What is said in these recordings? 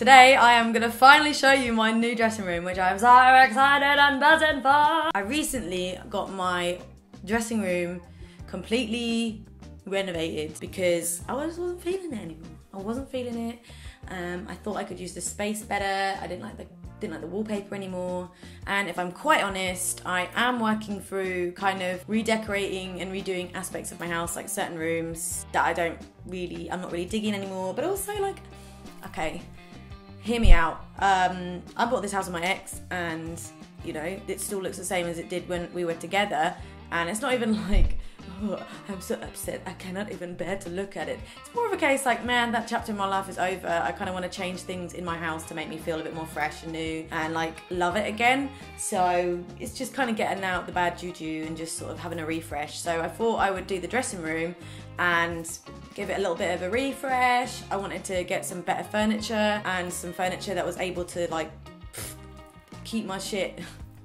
today I am gonna finally show you my new dressing room, which I'm so excited and buzzing for. I recently got my dressing room completely renovated because I just wasn't feeling it anymore. I wasn't feeling it. I thought I could use the space better. I didn't like the wallpaper anymore. And if I'm quite honest, I am working through kind of redecorating and redoing aspects of my house, like certain rooms that I'm not really digging anymore. But also like, okay, hear me out. I bought this house with my ex, and you know, it still looks the same as it did when we were together. And it's not even like, oh, I'm so upset, I cannot even bear to look at it. It's more of a case like, man, that chapter in my life is over. I kind of want to change things in my house to make me feel a bit more fresh and new and like love it again. So it's just kind of getting out the bad juju and just sort of having a refresh. So I thought I would do the dressing room and give it a little bit of a refresh. I wanted to get some better furniture and some furniture that was able to like keep my shit,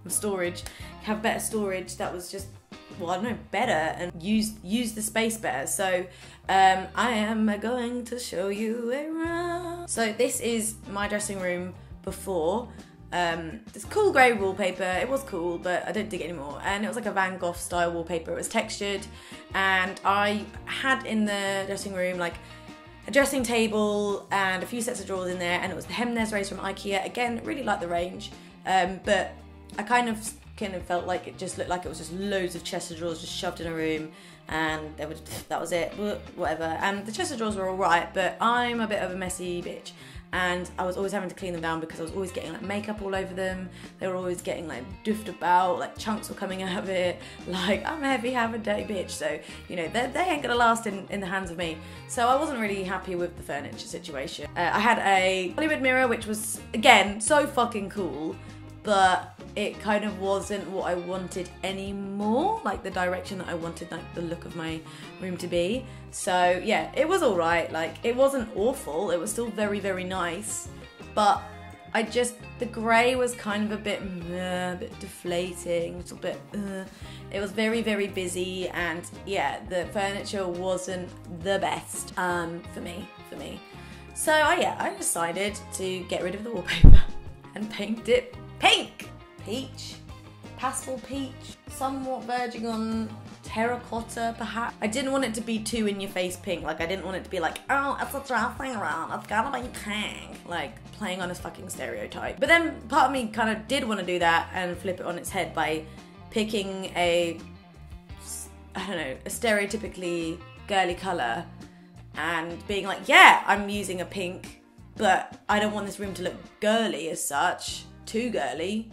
storage, have better storage that was just, well, I don't know, better and use the space better. So I am going to show you around. So this is my dressing room before. This cool grey wallpaper. It was cool, but I don't dig it anymore. And it was like a Van Gogh style wallpaper. It was textured, and I had in the dressing room like a dressing table and a few sets of drawers in there, and it was the Hemnes race from IKEA. Again, really like the range, but I kind of felt like it just looked like it was just loads of chest of drawers just shoved in a room, and that was it, whatever. And the chest of drawers were alright, but I'm a bit of a messy bitch, and I was always having to clean them down because I was always getting like makeup all over them. They were always getting like doofed about, like chunks were coming out of it. Like, I'm a heavy-handed dirty bitch, so you know, they ain't gonna last in the hands of me. So I wasn't really happy with the furniture situation. I had a Hollywood mirror, which was, again, so fucking cool, but it kind of wasn't what I wanted anymore, like the direction that I wanted like the look of my room to be. So yeah, it was alright, like it wasn't awful, it was still very, very nice, but the grey was kind of a bit deflating, a little bit, it was very, very busy, and yeah, the furniture wasn't the best for me. So I decided to get rid of the wallpaper and paint it pink. Peach, pastel peach, somewhat verging on terracotta perhaps. I didn't want it to be too in your face pink, like I didn't want it to be like, oh, it's a dressing room, it's gotta be pink, like playing on a fucking stereotype. But then part of me kind of did want to do that and flip it on its head by picking a stereotypically girly colour and being like, yeah, I'm using a pink, but I don't want this room to look girly as such, too girly.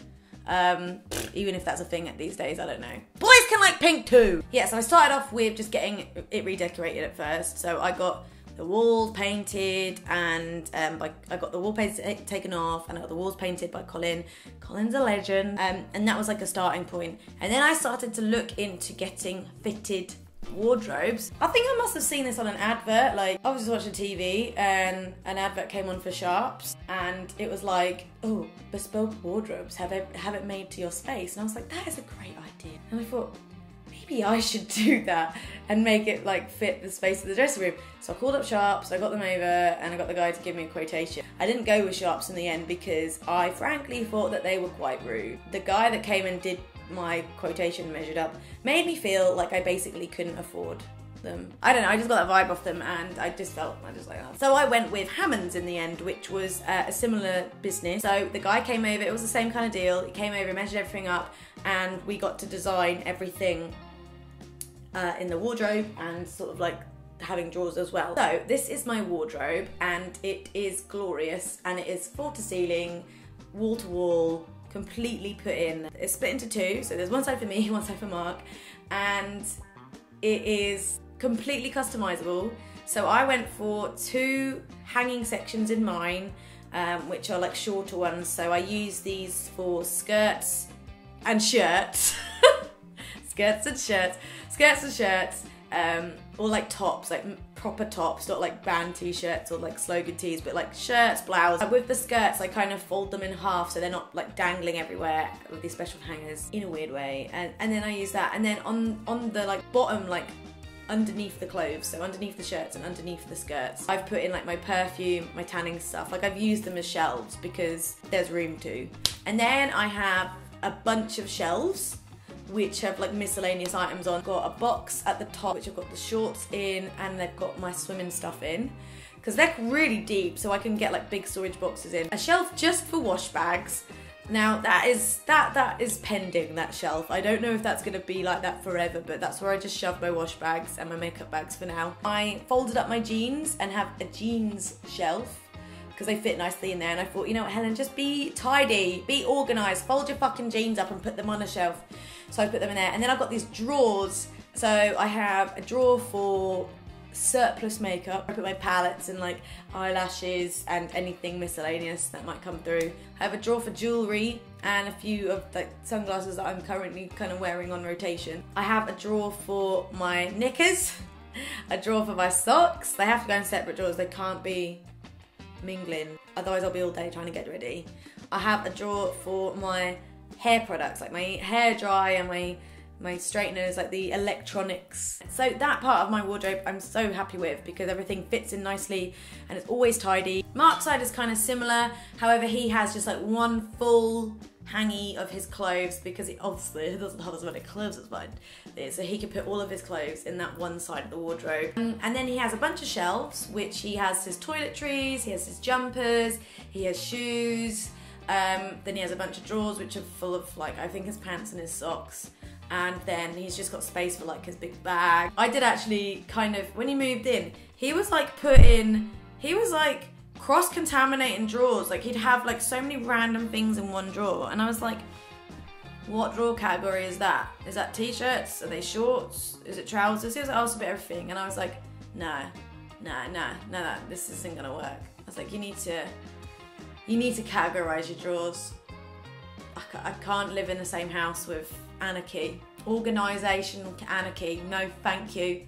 Even if that's a thing these days, I don't know. Boys can like pink too! Yeah, so I started off with just getting it redecorated at first. So I got the walls painted, and I got the wallpaper taken off, and I got the walls painted by Colin. Colin's a legend. And that was like a starting point. And then I started to look into getting fitted wardrobes. I think I must have seen this on an advert. Like, I was just watching TV and an advert came on for Sharps, and it was like, oh, bespoke wardrobes, have it made to your space. And I was like, that is a great idea. And I thought, maybe I should do that and make it like fit the space of the dressing room. So I called up Sharps, I got them over, and I got the guy to give me a quotation. I didn't go with Sharps in the end because I frankly thought that they were quite rude. The guy that came and did my quotation measured up made me feel like I basically couldn't afford them. I don't know, I just got that vibe off them, and I just like that. So I went with Hammond's in the end, which was a similar business. So the guy came over, it was the same kind of deal. He came over, measured everything up, and we got to design everything in the wardrobe and sort of like having drawers as well. So this is my wardrobe, and it is glorious, and it is floor to ceiling, wall to wall, completely put in. It's split into two, so there's one side for me, one side for Mark, and it is completely customizable. So I went for 2 hanging sections in mine, which are like shorter ones. So I use these for skirts and shirts. Skirts and shirts, or like tops, like proper tops, not like band t-shirts or like slogan tees, but like shirts, blouse. With the skirts, I kind of fold them in half so they're not like dangling everywhere with these special hangers in a weird way. And then I use that, and then on the like bottom like underneath the clothes, so underneath the shirts and underneath the skirts. I've put in like my perfume, my tanning stuff. Like I've used them as shelves because there's room to. And then I have a bunch of shelves which have like miscellaneous items on. I've got a box at the top which I've got the shorts in, and they've got my swimming stuff in, because they're really deep, so I can get like big storage boxes in. A shelf just for wash bags. Now that is pending, that shelf. I don't know if that's gonna be like that forever, but that's where I just shoved my wash bags and my makeup bags for now. I folded up my jeans and have a jeans shelf because they fit nicely in there, and I thought, you know what, Helen, just be tidy, be organised, fold your fucking jeans up and put them on a shelf. So I put them in there, and then I've got these drawers. So I have a drawer for surplus makeup. I put my palettes and like eyelashes and anything miscellaneous that might come through. I have a drawer for jewellery and a few of the sunglasses that I'm currently kind of wearing on rotation. I have a drawer for my knickers, a drawer for my socks. They have to go in separate drawers, they can't be mingling, otherwise I'll be all day trying to get ready. I have a drawer for my hair products, like my hair dry and my straighteners, like the electronics. So that part of my wardrobe I'm so happy with because everything fits in nicely and it's always tidy. Mark's side is kind of similar, however he has just like one full hangy of his clothes because he obviously doesn't have as many clothes as mine, so he can put all of his clothes in that one side of the wardrobe. And then he has a bunch of shelves which he has his toiletries, he has his jumpers, he has shoes, then he has a bunch of drawers which are full of like I think his pants and his socks. And then he's just got space for like his big bag. I did actually kind of, when he moved in, he was like cross-contaminating drawers. Like he'd have like so many random things in one drawer. And I was like, what drawer category is that? Is that t-shirts? Are they shorts? Is it trousers? He was like, oh, it's a bit of everything. And I was like, nah, this isn't gonna work. I was like, you need to categorize your drawers. I can't live in the same house with anarchy. Organisational anarchy, no thank you.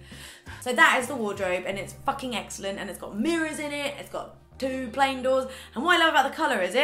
So that is the wardrobe, and it's fucking excellent, and it's got mirrors in it, it's got 2 plain doors, and what I love about the colour is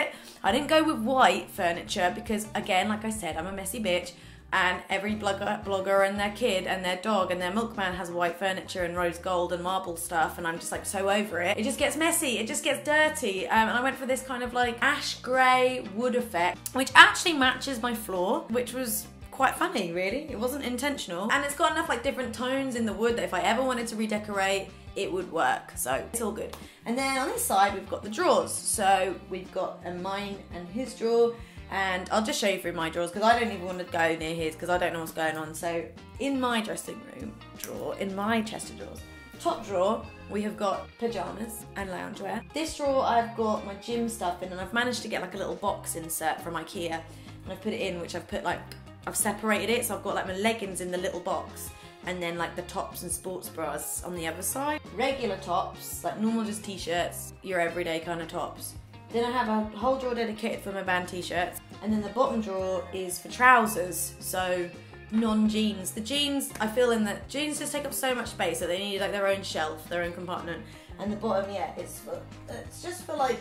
I didn't go with white furniture because, again, like I said, I'm a messy bitch, and every blogger and their kid and their dog and their milkman has white furniture and rose gold and marble stuff, and I'm just like so over it. It just gets messy, it just gets dirty, and I went for this kind of like ash grey wood effect, which actually matches my floor, which was quite funny really. It wasn't intentional, and it's got enough like different tones in the wood that if I ever wanted to redecorate it would work, so it's all good. And then on this side we've got the drawers. So we've got a mine and his drawer, and I'll just show you through my drawers because I don't even want to go near his because I don't know what's going on. So in my dressing room drawer, in my chest of drawers, top drawer, we have got pyjamas and loungewear. This drawer I've got my gym stuff in, and I've managed to get like a little box insert from IKEA, and I've put it in, which I've put like, I've separated it, so I've got like my leggings in the little box, and then like the tops and sports bras on the other side. Regular tops, like normal just t-shirts, your everyday kind of tops. Then I have a whole drawer dedicated for my band t-shirts, and then the bottom drawer is for trousers, so non-jeans. The jeans, I feel in that jeans just take up so much space that they need like their own shelf, their own compartment. And the bottom, yeah, it's just for like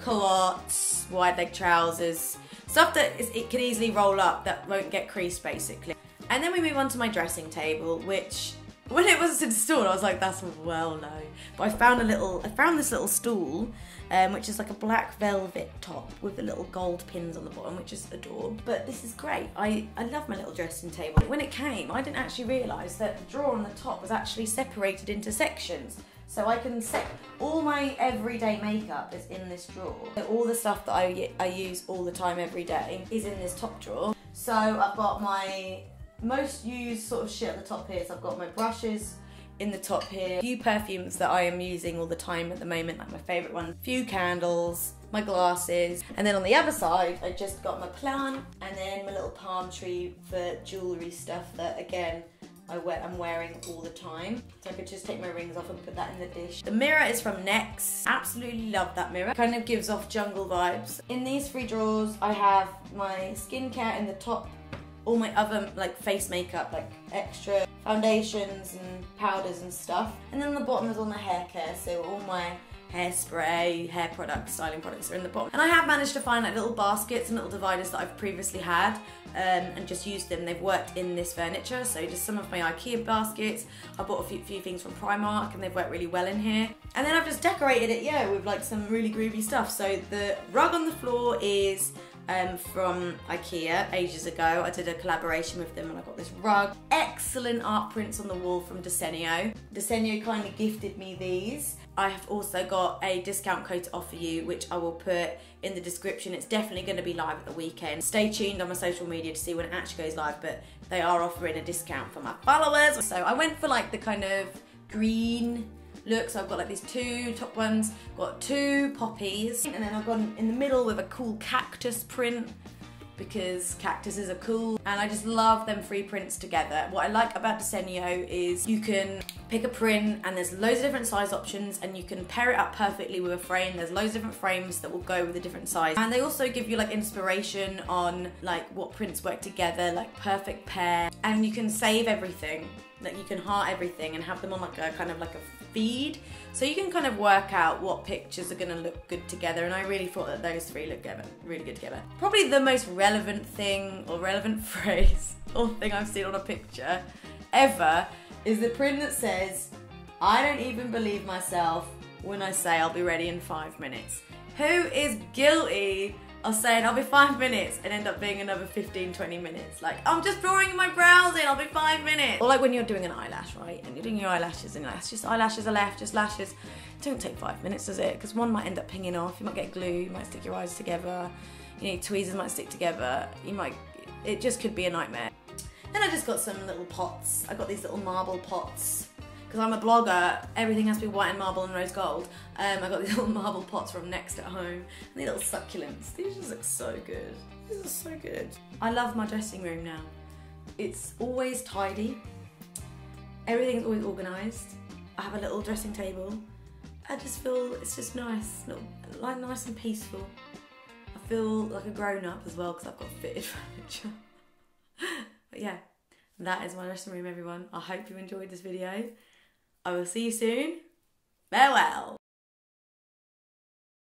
culottes, wide leg trousers, stuff that it can easily roll up that won't get creased basically. And then we move on to my dressing table, which when it was installed I was like, that's well no. But I found this little stool, which is like a black velvet top with the little gold pins on the bottom, which is adorbs. But this is great. I love my little dressing table. When it came, I didn't actually realise that the drawer on the top was actually separated into sections. So I can set all my everyday makeup is in this drawer. So all the stuff that I use all the time every day is in this top drawer. So I've got my most used sort of shit at the top here. So I've got my brushes in the top here, a few perfumes that I am using all the time at the moment, like my favourite ones, a few candles, my glasses, and then on the other side I just got my plant and then my little palm tree for jewellery stuff that again I'm wearing all the time. So I could just take my rings off and put that in the dish. The mirror is from NYX. Absolutely love that mirror. Kind of gives off jungle vibes. In these 3 drawers I have my skincare in the top, all my other like face makeup, like extra foundations and powders and stuff. And then on the bottom is all my hair care, so all my hairspray, hair products, styling products are in the bottom. And I have managed to find like little baskets and little dividers that I've previously had and just used them. They've worked in this furniture, so just some of my IKEA baskets. I bought a few things from Primark and they've worked really well in here. And then I've just decorated it, yeah, with like some really groovy stuff. So the rug on the floor is from IKEA ages ago. I did a collaboration with them and I got this rug. Excellent art prints on the wall from Desenio. Desenio kindly gifted me these. I have also got a discount code to offer you, which I will put in the description. It's definitely going to be live at the weekend. Stay tuned on my social media to see when it actually goes live, but they are offering a discount for my followers. So I went for like the kind of green look. So I've got like these two top ones, got two poppies, and then I've gone in the middle with a cool cactus print because cactuses are cool, and I just love them three prints together. What I like about Desenio is you can pick a print and there's loads of different size options and you can pair it up perfectly with a frame. There's loads of different frames that will go with a different size, and they also give you like inspiration on like what prints work together, like perfect pair, and you can save everything. Like you can heart everything and have them on like a kind of like a feed, so you can kind of work out what pictures are going to look good together, and I really thought that those three look really good together. Probably the most relevant thing or relevant phrase or thing I've seen on a picture ever is the print that says, "I don't even believe myself when I say I'll be ready in 5 minutes." Who is guilty of saying I'll be 5 minutes and end up being another 15-20 minutes? Like, I'm just drawing my brows in, I'll be 5 minutes. Or like when you're doing an eyelash, right? And you're doing your eyelashes and that's just eyelashes are left, just lashes. It don't take 5 minutes, does it? Because one might end up pinging off, you might get glue, you might stick your eyes together, you know, tweezers might stick together, it just could be a nightmare. Then I just got some little pots. I got these little marble pots. Because I'm a blogger, everything has to be white and marble and rose gold. I got these little marble pots from Next at Home. And these little succulents. These just look so good. These are so good. I love my dressing room now. It's always tidy. Everything's always organised. I have a little dressing table. I just feel it's just nice. Like nice and peaceful. I feel like a grown-up as well because I've got fitted furniture. But yeah, that is my dressing room, everyone. I hope you enjoyed this video. I will see you soon. Farewell.